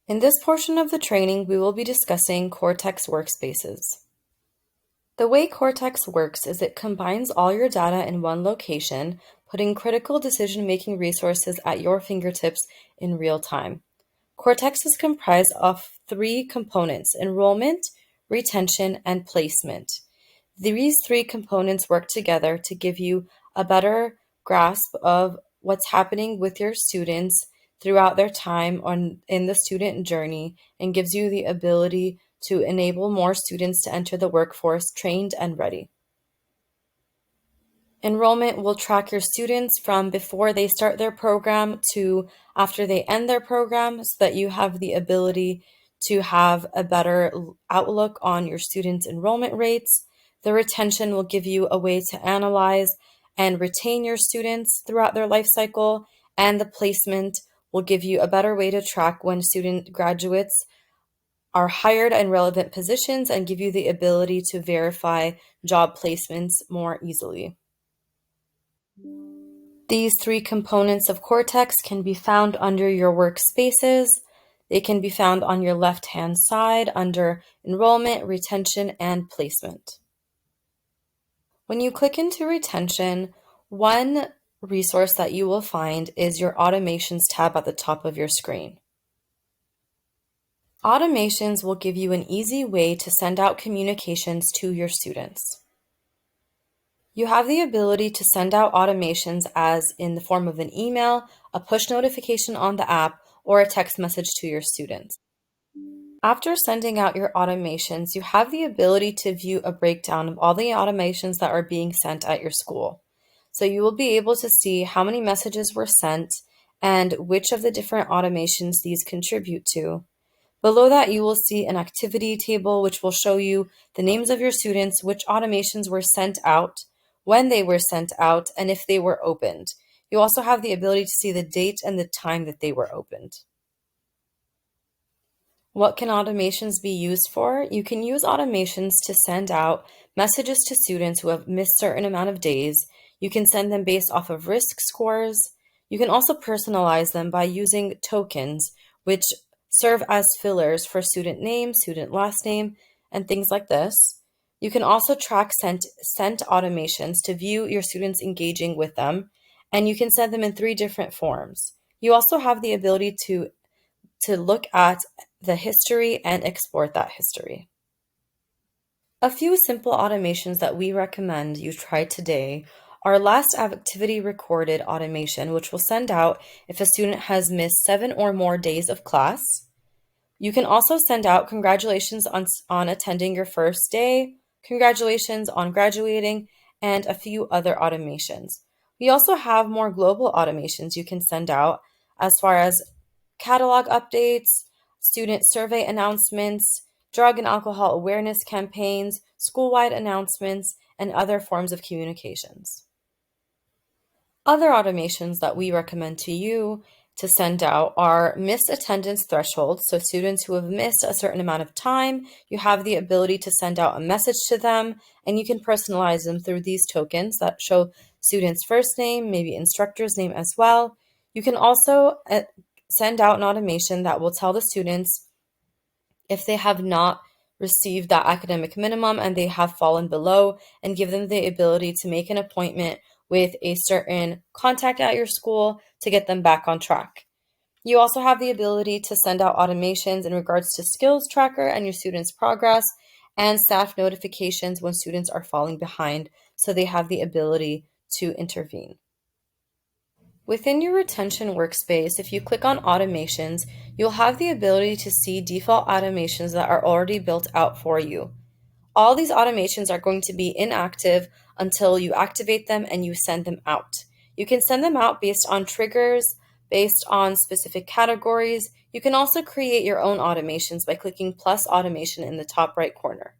In this portion of the training, we will be discussing Cortex workspaces. The way Cortex works is it combines all your data in one location, putting critical decision-making resources at your fingertips in real time. Cortex is comprised of three components: enrollment, retention, and placement. These three components work together to give you a better grasp of what's happening with your students throughout their time in the student journey, and gives you the ability to enable more students to enter the workforce trained and ready. Enrollment will track your students from before they start their program to after they end their program, so that you have the ability to have a better outlook on your students' enrollment rates. The retention will give you a way to analyze and retain your students throughout their life cycle, and the placement will give you a better way to track when student graduates are hired in relevant positions and give you the ability to verify job placements more easily. These three components of Cortex can be found under your workspaces. They can be found on your left-hand side under enrollment, retention, and placement. When you click into retention, one resource that you will find is your automations tab at the top of your screen. Automations will give you an easy way to send out communications to your students. You have the ability to send out automations as in the form of an email, a push notification on the app, or a text message to your students. After sending out your automations, you have the ability to view a breakdown of all the automations that are being sent at your school. So you will be able to see how many messages were sent and which of the different automations these contribute to. Below that, you will see an activity table, which will show you the names of your students, which automations were sent out, when they were sent out, and if they were opened. You also have the ability to see the date and the time that they were opened. What can automations be used for? You can use automations to send out messages to students who have missed a certain amount of days. You can send them based off of risk scores. You can also personalize them by using tokens, which serve as fillers for student name, student last name, and things like this. You can also track sent automations to view your students engaging with them, and you can send them in three different forms. You also have the ability to look at the history and export that history. A few simple automations that we recommend you try today are last activity recorded automation, which will send out if a student has missed 7 or more days of class. You can also send out congratulations on attending your first day, congratulations on graduating, and a few other automations. We also have more global automations you can send out as far as catalog updates, student survey announcements, drug and alcohol awareness campaigns, school-wide announcements, and other forms of communications. Other automations that we recommend to you to send out are missed attendance thresholds. So students who have missed a certain amount of time, you have the ability to send out a message to them, and you can personalize them through these tokens that show students' first name, maybe instructor's name as well. You can also send out an automation that will tell the students if they have not received that academic minimum and they have fallen below, and give them the ability to make an appointment with a certain contact at your school to get them back on track. You also have the ability to send out automations in regards to skills tracker and your students' progress, and staff notifications when students are falling behind, so they have the ability to intervene. Within your retention workspace, if you click on automations, you'll have the ability to see default automations that are already built out for you. All these automations are going to be inactive until you activate them and you send them out. You can send them out based on triggers, based on specific categories. You can also create your own automations by clicking plus automation in the top right corner.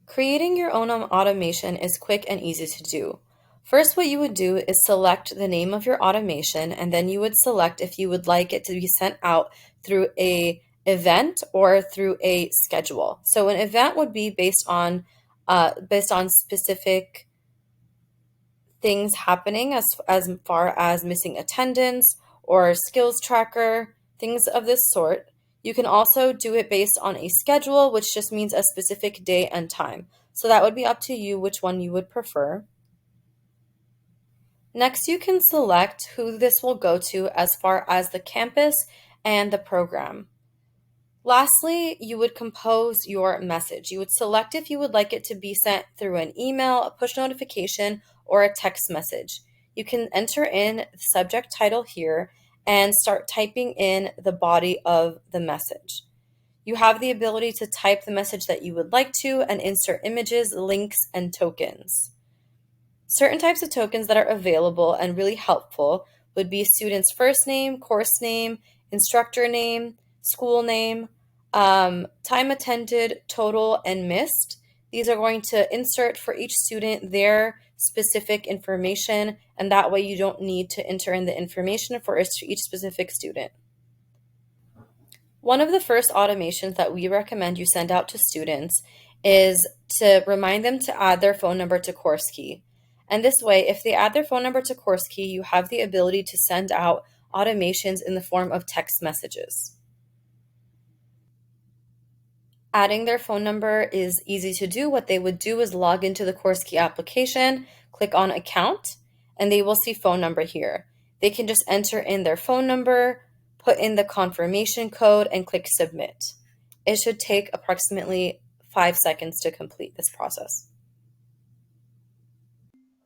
Creating your own automation is quick and easy to do. First, what you would do is select the name of your automation, and then you would select if you would like it to be sent out through an event or through a schedule. So an event would be based on specific things happening as far as missing attendance or skills tracker, things of this sort. You can also do it based on a schedule, which just means a specific day and time. So that would be up to you which one you would prefer. Next, you can select who this will go to as far as the campus and the program. Lastly, you would compose your message. You would select if you would like it to be sent through an email, a push notification, or a text message. You can enter in the subject title here and start typing in the body of the message. You have the ability to type the message that you would like to and insert images, links, and tokens. Certain types of tokens that are available and really helpful would be student's first name, course name, instructor name, school name, time attended, total, and missed. These are going to insert for each student their specific information, and that way you don't need to enter in the information for each specific student. One of the first automations that we recommend you send out to students is to remind them to add their phone number to CourseKey. And this way, if they add their phone number to CourseKey, you have the ability to send out automations in the form of text messages. Adding their phone number is easy to do. What they would do is log into the CourseKey application, click on account, and they will see phone number here. They can just enter in their phone number, put in the confirmation code, and click submit. It should take approximately 5 seconds to complete this process.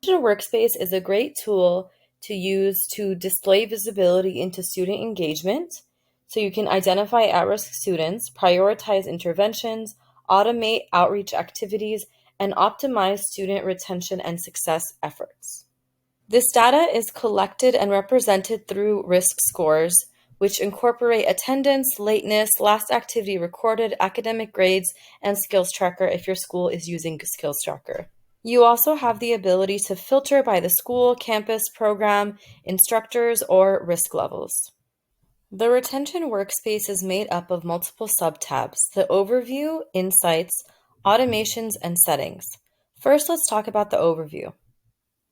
Digital Workspace is a great tool to use to display visibility into student engagement, so you can identify at-risk students, prioritize interventions, automate outreach activities, and optimize student retention and success efforts. This data is collected and represented through risk scores, which incorporate attendance, lateness, last activity recorded, academic grades, and skills tracker if your school is using skills tracker. You also have the ability to filter by the school, campus, program, instructors, or risk levels. The retention workspace is made up of multiple subtabs: the overview, insights, automations, and settings. First, let's talk about the overview.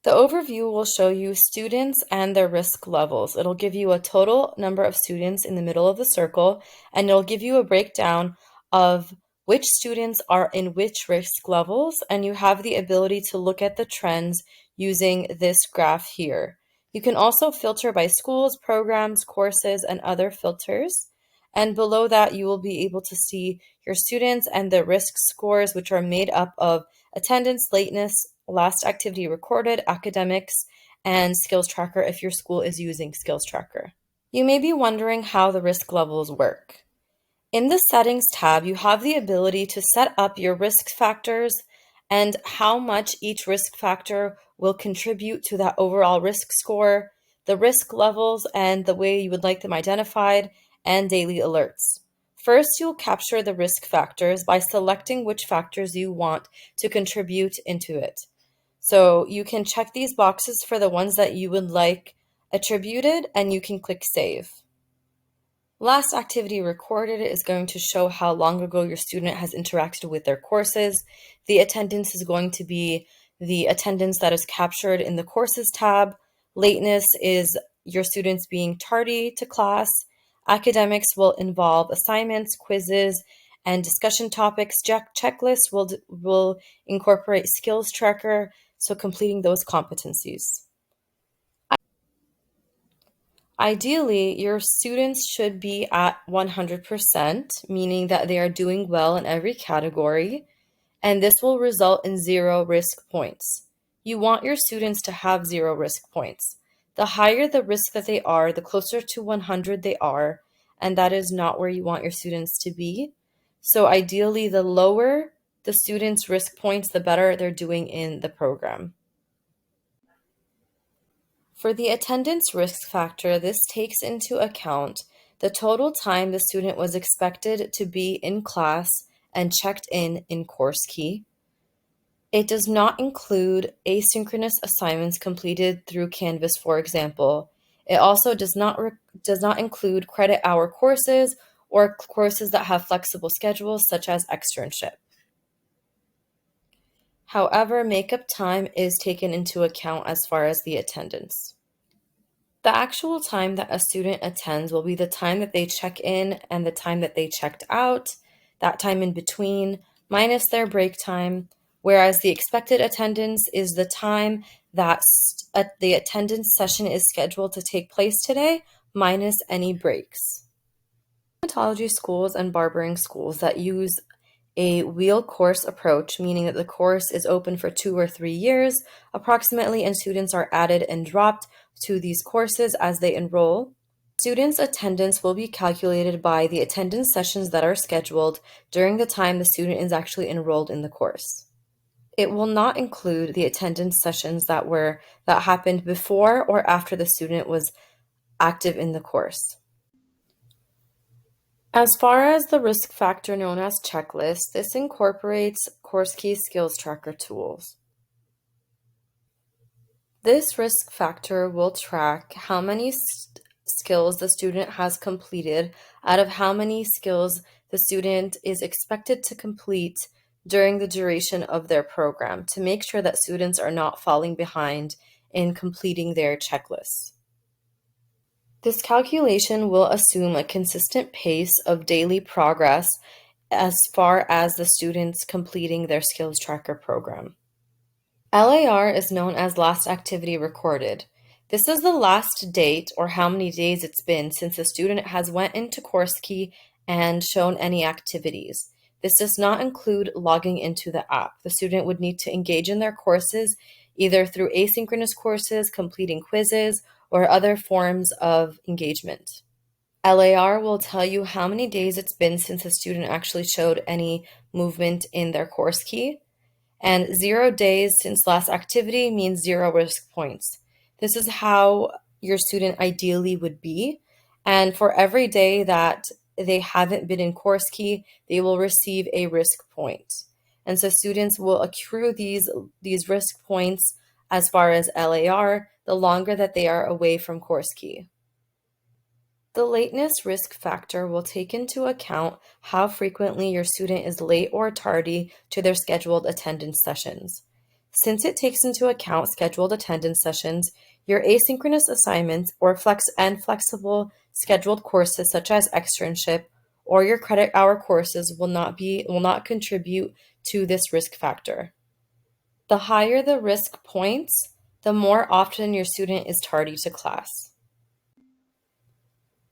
The overview will show you students and their risk levels. It'll give you a total number of students in the middle of the circle, and it'll give you a breakdown of which students are in which risk levels, and you have the ability to look at the trends using this graph here. You can also filter by schools, programs, courses, and other filters. And below that, you will be able to see your students and the risk scores, which are made up of attendance, lateness, last activity recorded, academics, and skills tracker if your school is using skills tracker. You may be wondering how the risk levels work. In the settings tab, you have the ability to set up your risk factors and how much each risk factor will contribute to that overall risk score, the risk levels and the way you would like them identified, and daily alerts. First, you'll capture the risk factors by selecting which factors you want to contribute into it. So you can check these boxes for the ones that you would like attributed, and you can click Save. Last activity recorded is going to show how long ago your student has interacted with their courses. The attendance is going to be the attendance that is captured in the Courses tab. Lateness is your students being tardy to class. Academics will involve assignments, quizzes, and discussion topics. Checklists will incorporate skills tracker, so completing those competencies. Ideally, your students should be at 100%, meaning that they are doing well in every category, and this will result in 0 risk points. You want your students to have 0 risk points. The higher the risk that they are, the closer to 100 they are, and that is not where you want your students to be. So ideally, the lower the students' risk points, the better they're doing in the program. For the attendance risk factor, this takes into account the total time the student was expected to be in class and checked in CourseKey. It does not include asynchronous assignments completed through Canvas, for example. It also does not include credit hour courses or courses that have flexible schedules, such as externship. However, makeup time is taken into account as far as the attendance. The actual time that a student attends will be the time that they check in and the time that they checked out, that time in between, minus their break time, whereas the expected attendance is the time that the attendance session is scheduled to take place today, minus any breaks. Cosmetology schools and barbering schools that use a wheel course approach, meaning that the course is open for 2 or 3 years approximately, and students are added and dropped to these courses as they enroll. Students' attendance will be calculated by the attendance sessions that are scheduled during the time the student is actually enrolled in the course. It will not include the attendance sessions that happened before or after the student was active in the course. As far as the risk factor known as checklist, this incorporates CourseKey skills tracker tools. This risk factor will track how many skills the student has completed out of how many skills the student is expected to complete during the duration of their program to make sure that students are not falling behind in completing their checklists. This calculation will assume a consistent pace of daily progress as far as the students completing their skills tracker program. LAR is known as last activity recorded. This is the last date or how many days it's been since the student has went into CourseKey and shown any activities. This does not include logging into the app. The student would need to engage in their courses either through asynchronous courses, completing quizzes, or other forms of engagement. LAR will tell you how many days it's been since a student actually showed any movement in their course key, and 0 days since last activity means 0 risk points. This is how your student ideally would be, and for every day that they haven't been in course key, they will receive a risk point. And so students will accrue these risk points as far as LAR the longer that they are away from course key. The lateness risk factor will take into account how frequently your student is late or tardy to their scheduled attendance sessions. Since it takes into account scheduled attendance sessions, your asynchronous assignments or flexible scheduled courses such as externship or your credit hour courses will not contribute to this risk factor. The higher the risk points, the more often your student is tardy to class.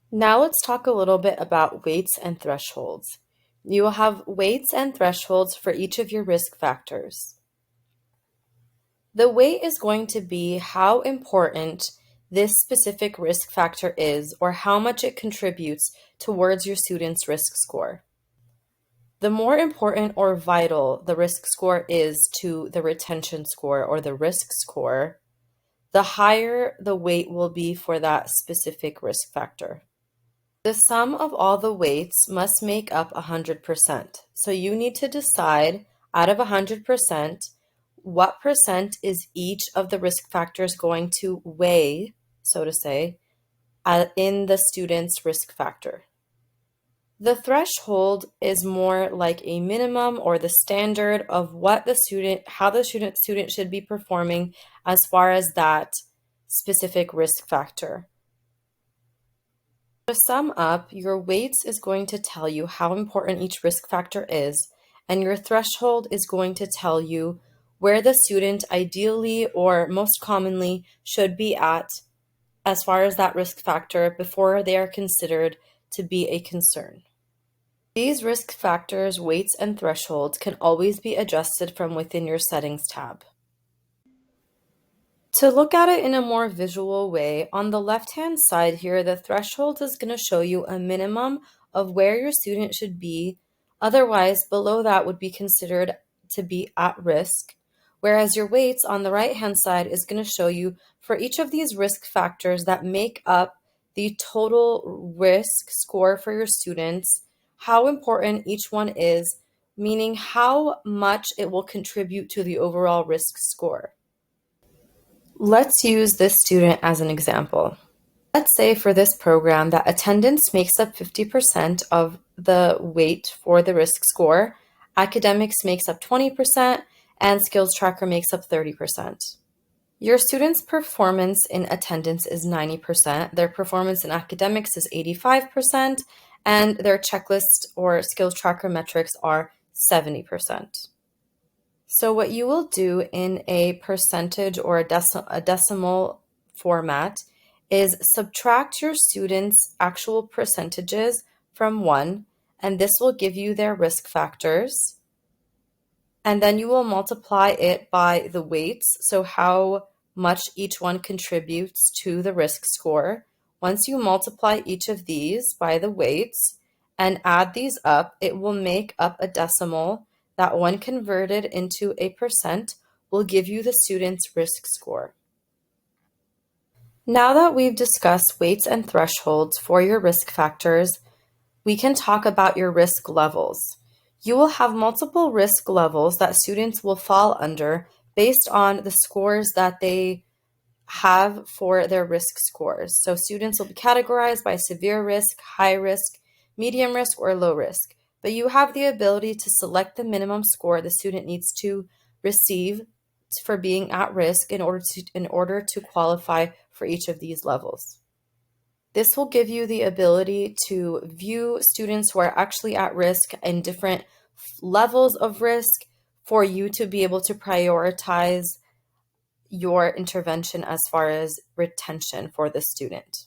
Now let's talk a little bit about weights and thresholds. You will have weights and thresholds for each of your risk factors. The weight is going to be how important this specific risk factor is or how much it contributes towards your student's risk score. The more important or vital the risk score is to the retention score or the risk score, the higher the weight will be for that specific risk factor. The sum of all the weights must make up 100%. So you need to decide out of 100%, what percent is each of the risk factors going to weigh, so to say, in the student's risk factor. The threshold is more like a minimum or the standard of how the student should be performing as far as that specific risk factor. To sum up, your weights is going to tell you how important each risk factor is, and your threshold is going to tell you where the student ideally or most commonly should be at as far as that risk factor before they are considered to be a concern. These risk factors, weights, and thresholds can always be adjusted from within your Settings tab. To look at it in a more visual way, on the left-hand side here, the threshold is going to show you a minimum of where your student should be. Otherwise, below that would be considered to be at risk. Whereas your weights on the right-hand side is going to show you for each of these risk factors that make up the total risk score for your students, how important each one is, meaning how much it will contribute to the overall risk score. Let's use this student as an example. Let's say for this program that attendance makes up 50% of the weight for the risk score, academics makes up 20%, and skills tracker makes up 30%. Your students' performance in attendance is 90%, their performance in academics is 85%, and their checklist or skills tracker metrics are 70%. So what you will do in a percentage or a decimal format is subtract your students' actual percentages from 1, and this will give you their risk factors. And then you will multiply it by the weights, so how much each one contributes to the risk score. Once you multiply each of these by the weights and add these up, it will make up a decimal that, when converted into a percent, will give you the student's risk score. Now that we've discussed weights and thresholds for your risk factors, we can talk about your risk levels. You will have multiple risk levels that students will fall under based on the scores that they have for their risk scores. So students will be categorized by severe risk, high risk, medium risk, or low risk. But you have the ability to select the minimum score the student needs to receive for being at risk in order to qualify for each of these levels. This will give you the ability to view students who are actually at risk in different levels of risk for you to be able to prioritize your intervention as far as retention for the student.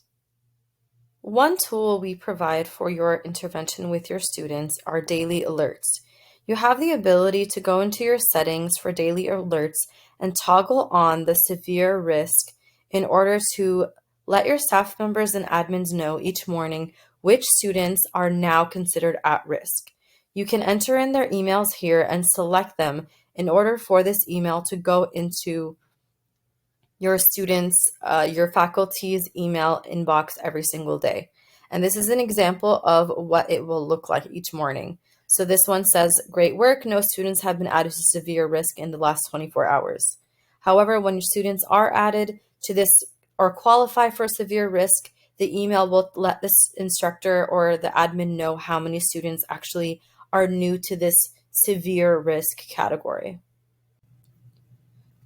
One tool we provide for your intervention with your students are daily alerts. You have the ability to go into your settings for daily alerts and toggle on the severe risk in order to let your staff members and admins know each morning which students are now considered at risk. You can enter in their emails here and select them in order for this email to go into your students, your faculty's email inbox every single day. And this is an example of what it will look like each morning. So this one says, great work, no students have been added to severe risk in the last 24 hours. However, when your students are added to this or qualify for severe risk, the email will let this instructor or the admin know how many students actually are new to this severe risk category.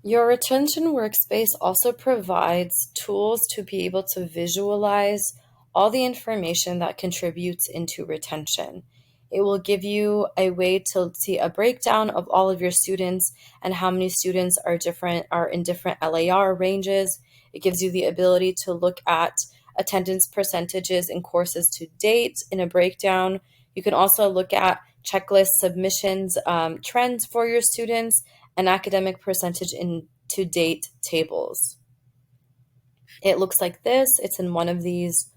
Your retention workspace also provides tools to be able to visualize all the information that contributes into retention. It will give you a way to see a breakdown of all of your students and how many students are in different LAR ranges. It gives you the ability to look at attendance percentages in courses to date in a breakdown. You can also look at checklist submissions, trends for your students, and academic percentage in to date tables. It looks like this. It's in one of these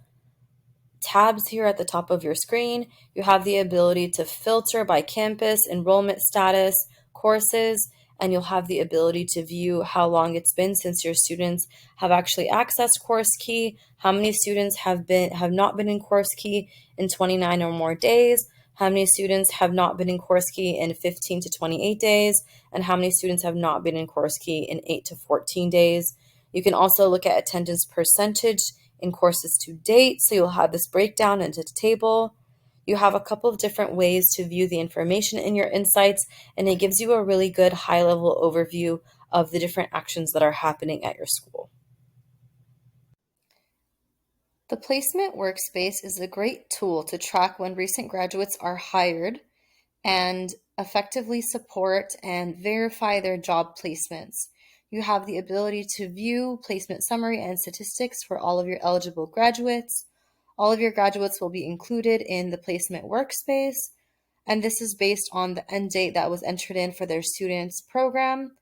tabs here at the top of your screen. You have the ability to filter by campus, enrollment status, courses, and you'll have the ability to view how long it's been since your students have actually accessed CourseKey, how many students have not been in CourseKey in 29 or more days, how many students have not been in CourseKey in 15 to 28 days, and how many students have not been in CourseKey in 8 to 14 days. You can also look at attendance percentage in courses to date, so you'll have this breakdown into the table. You have a couple of different ways to view the information in your insights, and it gives you a really good high-level overview of the different actions that are happening at your school. The placement workspace is a great tool to track when recent graduates are hired and effectively support and verify their job placements. You have the ability to view placement summary and statistics for all of your eligible graduates. All of your graduates will be included in the placement workspace, and this is based on the end date that was entered in for their students' program.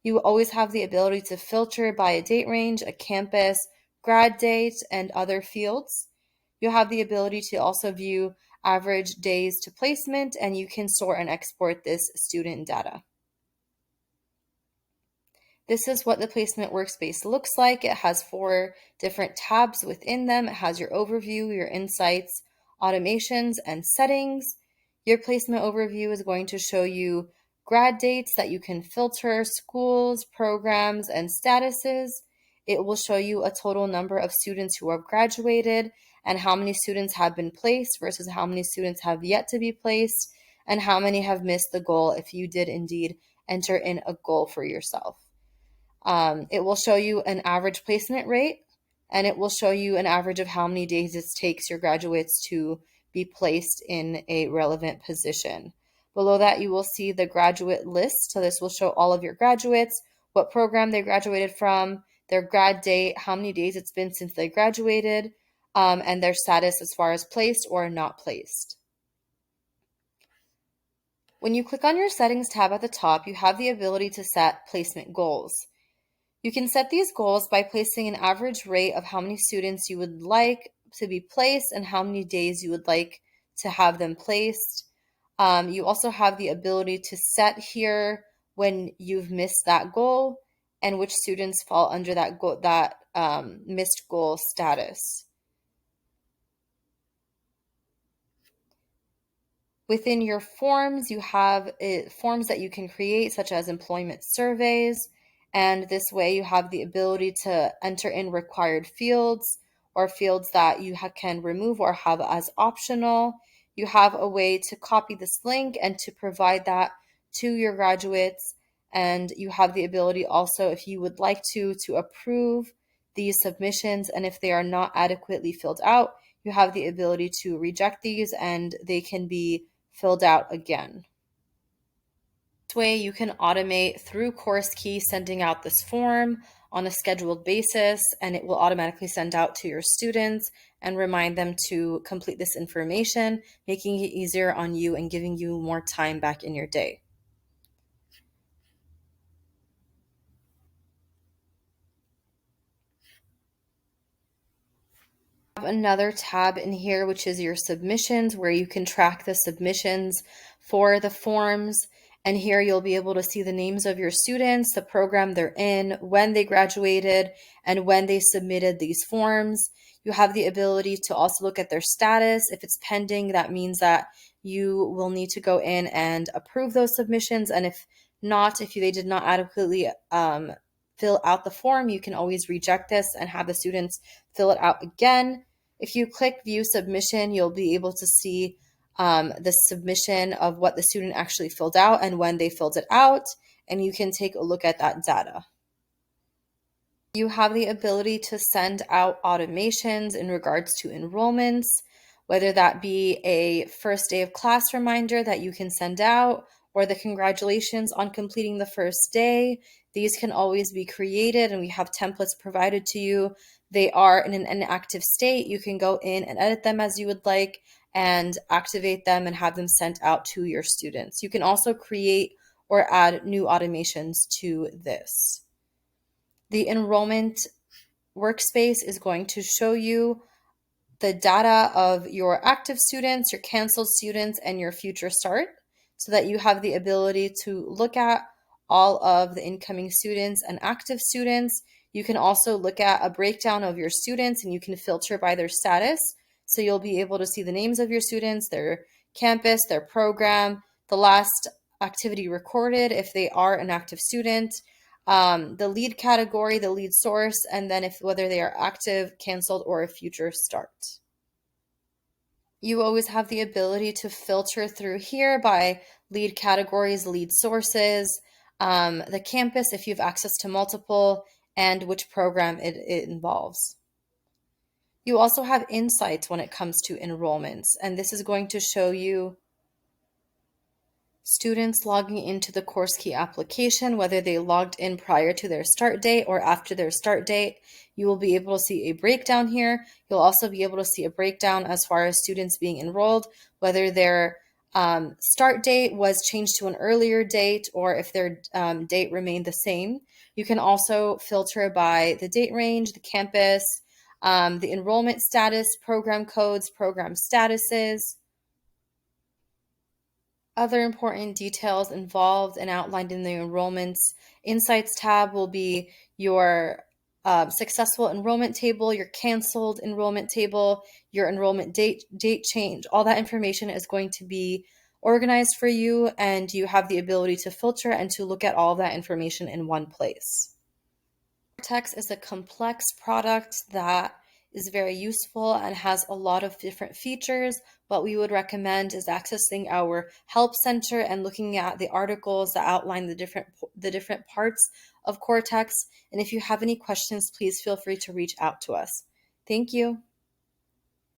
You always have the ability to filter by a date range, a campus, grad date, and other fields. You have the ability to also view average days to placement, and you can sort and export this student data. This is what the placement workspace looks like. It has 4 different tabs within them. It has your overview, your insights, automations, and settings. Your placement overview is going to show you grad dates that you can filter, schools, programs, and statuses. It will show you a total number of students who have graduated and how many students have been placed versus how many students have yet to be placed, and how many have missed the goal if you did indeed enter in a goal for yourself. It will show you an average placement rate, and it will show you an average of how many days it takes your graduates to be placed in a relevant position. Below that, you will see the graduate list. So this will show all of your graduates, what program they graduated from, their grad date, how many days it's been since they graduated, and their status as far as placed or not placed. When you click on your settings tab at the top, you have the ability to set placement goals. You can set these goals by placing an average rate of how many students you would like to be placed and how many days you would like to have them placed. You also have the ability to set here when you've missed that goal and which students fall under that goal, missed goal status. Within your forms, you have forms that you can create, such as employment surveys, and this way you have the ability to enter in required fields or fields that you can remove or have as optional. You have a way to copy this link and to provide that to your graduates, and you have the ability also, if you would like to approve these submissions, and if they are not adequately filled out, you have the ability to reject these and they can be filled out again. This way you can automate through CourseKey sending out this form on a scheduled basis, and it will automatically send out to your students and remind them to complete this information, making it easier on you and giving you more time back in your day. Another tab in here, which is your submissions, where you can track the submissions for the forms. And here you'll be able to see the names of your students, the program they're in, when they graduated, and when they submitted these forms. You have the ability to also look at their status. If it's pending, that means that you will need to go in and approve those submissions. And if not, if they did not adequately fill out the form, you can always reject this and have the students fill it out again. If you click view submission, you'll be able to see the submission of what the student actually filled out and when they filled it out, and you can take a look at that data. You have the ability to send out automations in regards to enrollments, whether that be a first day of class reminder that you can send out, or the congratulations on completing the first day. These can always be created, and we have templates provided to you. They are in an inactive state. You can go in and edit them as you would like and activate them and have them sent out to your students. You can also create or add new automations to this. The enrollment workspace is going to show you the data of your active students, your canceled students, and your future start, so that you have the ability to look at all of the incoming students and active students. You can also look at a breakdown of your students, and you can filter by their status. So you'll be able to see the names of your students, their campus, their program, the last activity recorded if they are an active student, the lead category, the lead source, and then whether they are active, canceled, or a future start. You always have the ability to filter through here by lead categories, lead sources, the campus if you have access to multiple, and which program it involves. You also have insights when it comes to enrollments, and this is going to show you students logging into the CourseKey application, whether they logged in prior to their start date or after their start date. You will be able to see a breakdown here. You'll also be able to see a breakdown as far as students being enrolled, whether their start date was changed to an earlier date or if their date remained the same. You can also filter by the date range, the campus, the enrollment status, program codes, program statuses. Other important details involved and outlined in the enrollments insights tab will be your successful enrollment table, your canceled enrollment table, your enrollment date change. All that information is going to be organized for you, and you have the ability to filter and to look at all of that information in one place. Cortex is a complex product that is very useful and has a lot of different features. What we would recommend is accessing our help center and looking at the articles that outline the different parts of Cortex. And if you have any questions, please feel free to reach out to us. Thank you.